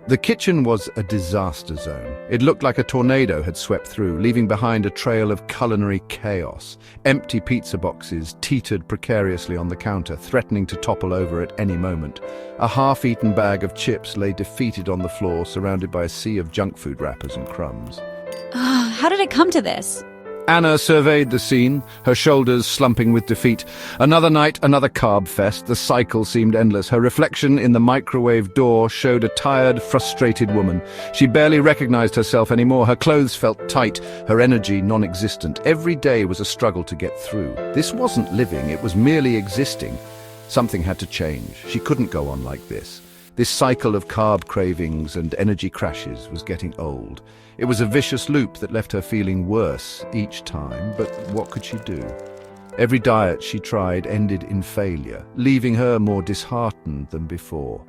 The kitchen was a disaster zone. It looked like a tornado had swept through, leaving behind a trail of culinary chaos. Empty pizza boxes teetered precariously on the counter, threatening to topple over at any moment. A half-eaten bag of chips lay defeated on the floor, surrounded by a sea of junk food wrappers and crumbs. How did it come to this? Anna surveyed the scene, her shoulders slumping with defeat. Another night, another carb fest. The cycle seemed endless. Her reflection in the microwave door showed a tired, frustrated woman. She barely recognized herself anymore. Her clothes felt tight, her energy non-existent. Every day was a struggle to get through. This wasn't living, it was merely existing. Something had to change. She couldn't go on like this. This cycle of carb cravings and energy crashes was getting old. It was a vicious loop that left her feeling worse each time, but what could she do? Every diet she tried ended in failure, leaving her more disheartened than before.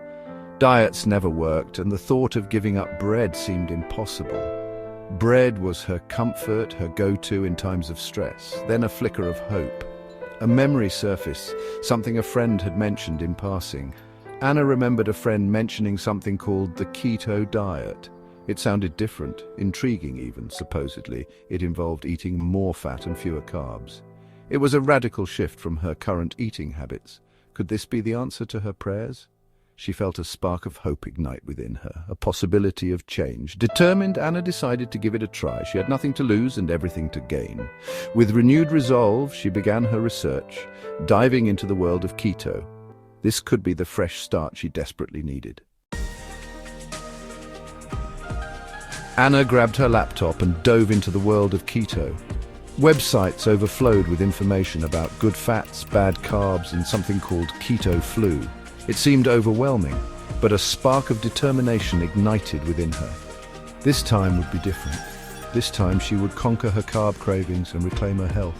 Diets never worked, and the thought of giving up bread seemed impossible. Bread was her comfort, her go-to in times of stress. Then a flicker of hope. A memory surfaced, something a friend had mentioned in passing. Anna remembered a friend mentioning something called the keto diet. It sounded different, intriguing even, supposedly. It involved eating more fat and fewer carbs. It was a radical shift from her current eating habits. Could this be the answer to her prayers? She felt a spark of hope ignite within her, a possibility of change. Determined, Anna decided to give it a try. She had nothing to lose and everything to gain. With renewed resolve, she began her research, diving into the world of keto. This could be the fresh start she desperately needed. Anna grabbed her laptop and dove into the world of keto. Websites overflowed with information about good fats, bad carbs, and something called keto flu. It seemed overwhelming, but a spark of determination ignited within her. This time would be different. This time she would conquer her carb cravings and reclaim her health.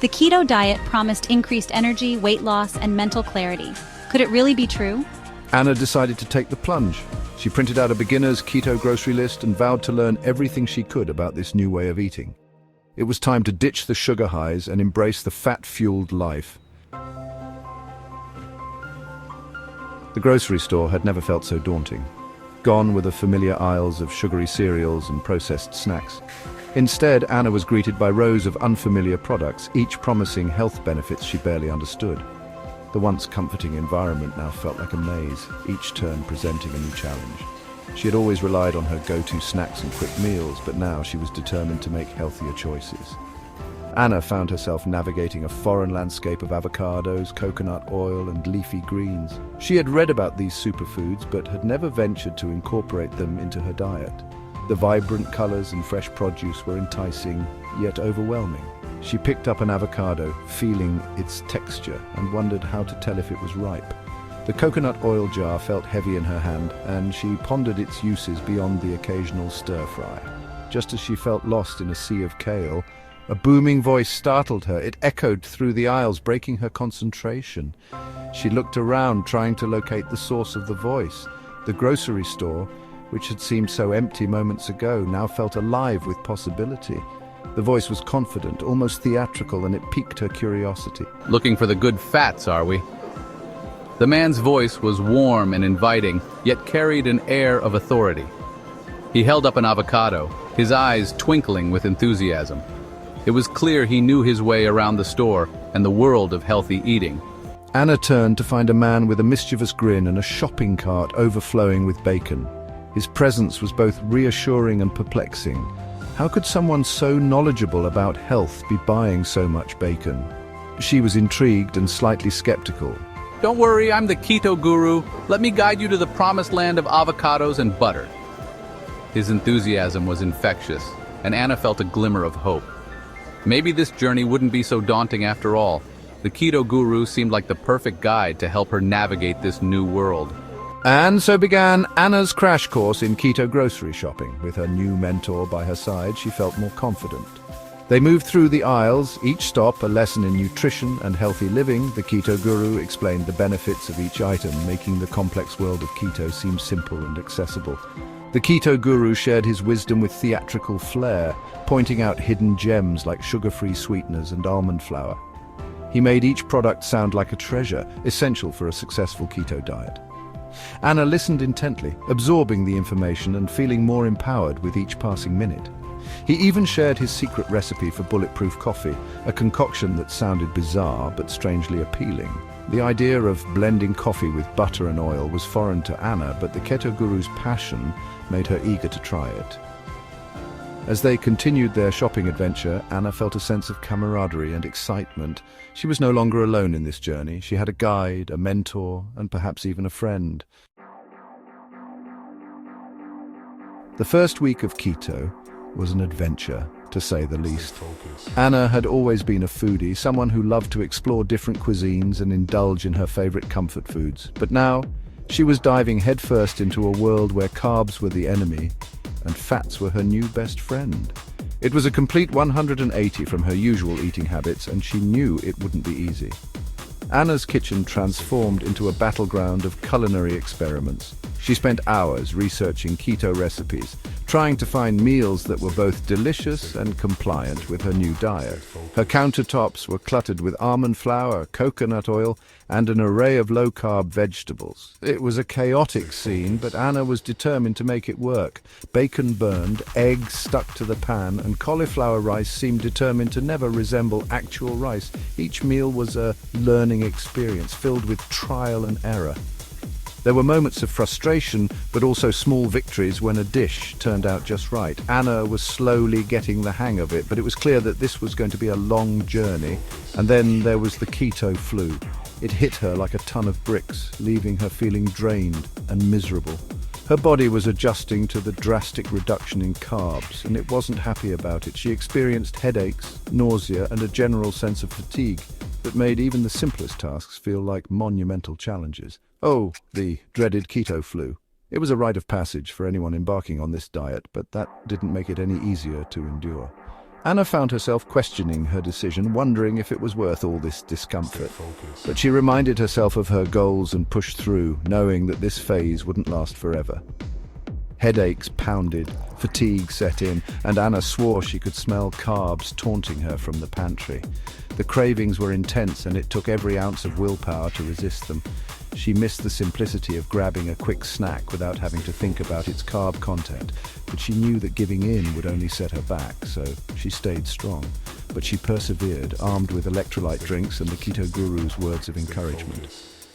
The keto diet promised increased energy, weight loss, and mental clarity. Could it really be true? Anna decided to take the plunge. She printed out a beginner's keto grocery list and vowed to learn everything she could about this new way of eating. It was time to ditch the sugar highs and embrace the fat-fueled life. The grocery store had never felt so daunting. Gone were the familiar aisles of sugary cereals and processed snacks. Instead, Anna was greeted by rows of unfamiliar products, each promising health benefits she barely understood. The once comforting environment now felt like a maze, each turn presenting a new challenge. She had always relied on her go-to snacks and quick meals, but now she was determined to make healthier choices. Anna found herself navigating a foreign landscape of avocados, coconut oil, and leafy greens. She had read about these superfoods, but had never ventured to incorporate them into her diet. The vibrant colors and fresh produce were enticing, yet overwhelming. She picked up an avocado, feeling its texture, and wondered how to tell if it was ripe. The coconut oil jar felt heavy in her hand, and she pondered its uses beyond the occasional stir-fry. Just as she felt lost in a sea of kale, a booming voice startled her. It echoed through the aisles, breaking her concentration. She looked around, trying to locate the source of the voice. The grocery store, which had seemed so empty moments ago, now felt alive with possibility. The voice was confident, almost theatrical, and it piqued her curiosity. Looking for the good fats, are we? The man's voice was warm and inviting, yet carried an air of authority. He held up an avocado, his eyes twinkling with enthusiasm. It was clear he knew his way around the store and the world of healthy eating. Anna turned to find a man with a mischievous grin and a shopping cart overflowing with bacon. His presence was both reassuring and perplexing. How could someone so knowledgeable about health be buying so much bacon? She was intrigued and slightly skeptical. Don't worry, I'm the keto guru. Let me guide you to the promised land of avocados and butter. His enthusiasm was infectious, and Anna felt a glimmer of hope. Maybe this journey wouldn't be so daunting after all. The keto guru seemed like the perfect guide to help her navigate this new world. And so began Anna's crash course in keto grocery shopping. With her new mentor by her side, she felt more confident. They moved through the aisles, each stop a lesson in nutrition and healthy living. The keto guru explained the benefits of each item, making the complex world of keto seem simple and accessible. The keto guru shared his wisdom with theatrical flair, pointing out hidden gems like sugar-free sweeteners and almond flour. He made each product sound like a treasure, essential for a successful keto diet. Anna listened intently, absorbing the information and feeling more empowered with each passing minute. He even shared his secret recipe for bulletproof coffee, a concoction that sounded bizarre but strangely appealing. The idea of blending coffee with butter and oil was foreign to Anna, but the Keto Guru's passion made her eager to try it. As they continued their shopping adventure, Anna felt a sense of camaraderie and excitement. She was no longer alone in this journey. She had a guide, a mentor, and perhaps even a friend. The first week of keto was an adventure, to say the least. Anna had always been a foodie, someone who loved to explore different cuisines and indulge in her favorite comfort foods. But now, she was diving headfirst into a world where carbs were the enemy and fats were her new best friend. It was a complete 180 from her usual eating habits, and she knew it wouldn't be easy. Anna's kitchen transformed into a battleground of culinary experiments. She spent hours researching keto recipes, trying to find meals that were both delicious and compliant with her new diet. Her countertops were cluttered with almond flour, coconut oil, and an array of low-carb vegetables. It was a chaotic scene, but Anna was determined to make it work. Bacon burned, eggs stuck to the pan, and cauliflower rice seemed determined to never resemble actual rice. Each meal was a learning experience filled with trial and error. There were moments of frustration, but also small victories when a dish turned out just right. Anna was slowly getting the hang of it, but it was clear that this was going to be a long journey. And then there was the keto flu. It hit her like a ton of bricks, leaving her feeling drained and miserable. Her body was adjusting to the drastic reduction in carbs, and it wasn't happy about it. She experienced headaches, nausea, and a general sense of fatigue that made even the simplest tasks feel like monumental challenges. Oh, the dreaded keto flu. It was a rite of passage for anyone embarking on this diet, but that didn't make it any easier to endure. Anna found herself questioning her decision, wondering if it was worth all this discomfort. But she reminded herself of her goals and pushed through, knowing that this phase wouldn't last forever. Headaches pounded, fatigue set in, and Anna swore she could smell carbs taunting her from the pantry. The cravings were intense, and it took every ounce of willpower to resist them. She missed the simplicity of grabbing a quick snack without having to think about its carb content, but she knew that giving in would only set her back, so she stayed strong. But she persevered, armed with electrolyte drinks and the Keto Guru's words of encouragement.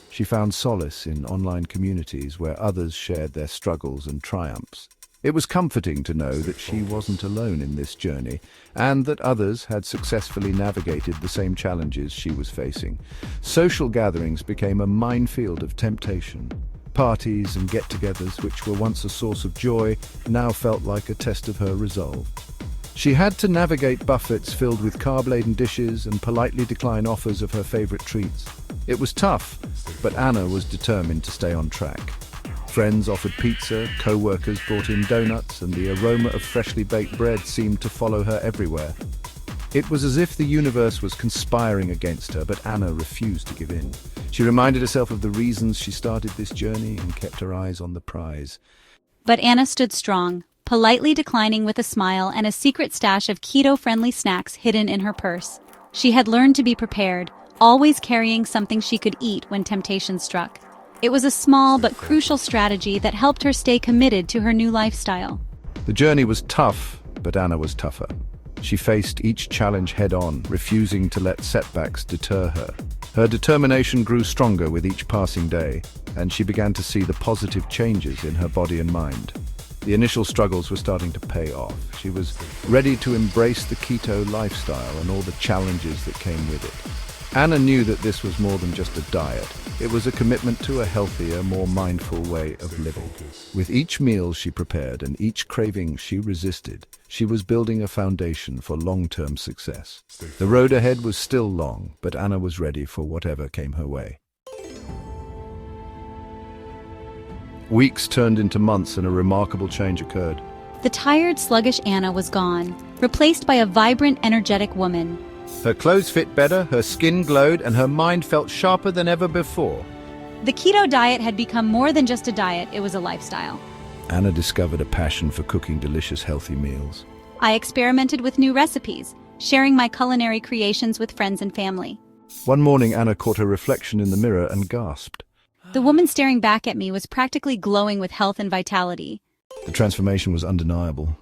She found solace in online communities where others shared their struggles and triumphs. It was comforting to know that she wasn't alone in this journey, and that others had successfully navigated the same challenges she was facing. Social gatherings became a minefield of temptation. Parties and get-togethers, which were once a source of joy, now felt like a test of her resolve. She had to navigate buffets filled with carb-laden dishes and politely decline offers of her favorite treats. It was tough, but Anna was determined to stay on track. Friends offered pizza, co-workers brought in donuts, and the aroma of freshly baked bread seemed to follow her everywhere. It was as if the universe was conspiring against her, but Anna refused to give in. She reminded herself of the reasons she started this journey and kept her eyes on the prize. But Anna stood strong, politely declining with a smile and a secret stash of keto-friendly snacks hidden in her purse. She had learned to be prepared, always carrying something she could eat when temptation struck. It was a small but crucial strategy that helped her stay committed to her new lifestyle. The journey was tough, but Anna was tougher. She faced each challenge head-on, refusing to let setbacks deter her. Her determination grew stronger with each passing day, and she began to see the positive changes in her body and mind. The initial struggles were starting to pay off. She was ready to embrace the keto lifestyle and all the challenges that came with it. Anna knew that this was more than just a diet. It was a commitment to a healthier, more mindful way of living. With each meal she prepared and each craving she resisted, she was building a foundation for long-term success. The road ahead was still long, but Anna was ready for whatever came her way. Weeks turned into months and a remarkable change occurred. The tired, sluggish Anna was gone, replaced by a vibrant, energetic woman. Her clothes fit better, her skin glowed, and her mind felt sharper than ever before. The keto diet had become more than just a diet, it was a lifestyle. Anna discovered a passion for cooking delicious, healthy meals. I experimented with new recipes, sharing my culinary creations with friends and family. One morning, Anna caught her reflection in the mirror and gasped. The woman staring back at me was practically glowing with health and vitality. The transformation was undeniable.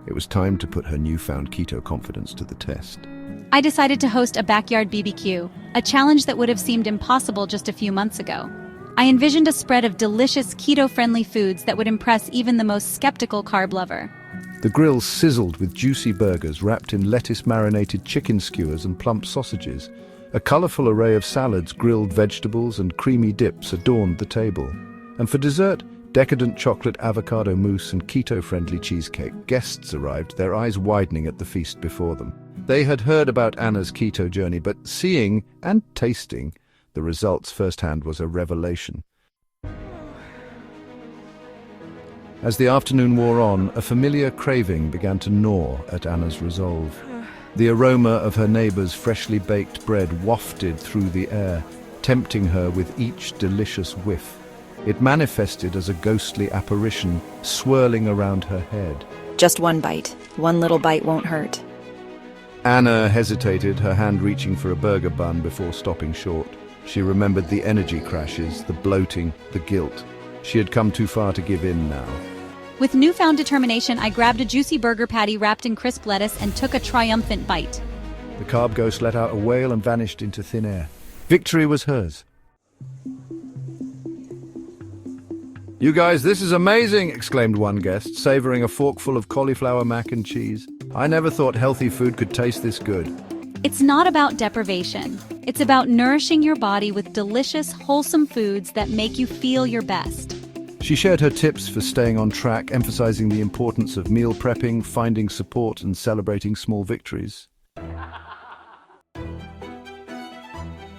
It was time to put her newfound keto confidence to the test. I decided to host a backyard BBQ, a challenge that would have seemed impossible just a few months ago. I envisioned a spread of delicious keto-friendly foods that would impress even the most skeptical carb lover. The grill sizzled with juicy burgers wrapped in lettuce-marinated chicken skewers and plump sausages. A colorful array of salads, grilled vegetables, and creamy dips adorned the table. And for dessert, decadent chocolate avocado mousse and keto-friendly cheesecake. Guests arrived, their eyes widening at the feast before them. They had heard about Anna's keto journey, but seeing and tasting the results firsthand was a revelation. As the afternoon wore on, a familiar craving began to gnaw at Anna's resolve. The aroma of her neighbor's freshly baked bread wafted through the air, tempting her with each delicious whiff. It manifested as a ghostly apparition, swirling around her head. Just one bite. One little bite won't hurt. Anna hesitated, her hand reaching for a burger bun before stopping short. She remembered the energy crashes, the bloating, the guilt. She had come too far to give in now. With newfound determination, I grabbed a juicy burger patty wrapped in crisp lettuce and took a triumphant bite. The carb ghost let out a wail and vanished into thin air. Victory was hers. "You guys, this is amazing!" exclaimed one guest, savoring a forkful of cauliflower mac and cheese. "I never thought healthy food could taste this good." It's not about deprivation. It's about nourishing your body with delicious, wholesome foods that make you feel your best. She shared her tips for staying on track, emphasizing the importance of meal prepping, finding support, and celebrating small victories.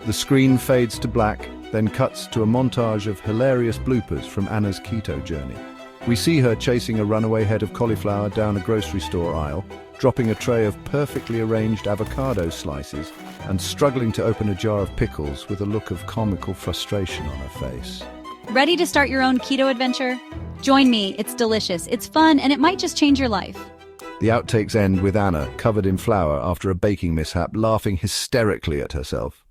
The screen fades to black, then cuts to a montage of hilarious bloopers from Anna's keto journey. We see her chasing a runaway head of cauliflower down a grocery store aisle, dropping a tray of perfectly arranged avocado slices, and struggling to open a jar of pickles with a look of comical frustration on her face. Ready to start your own keto adventure? Join me, it's delicious, it's fun, and it might just change your life. The outtakes end with Anna, covered in flour after a baking mishap, laughing hysterically at herself.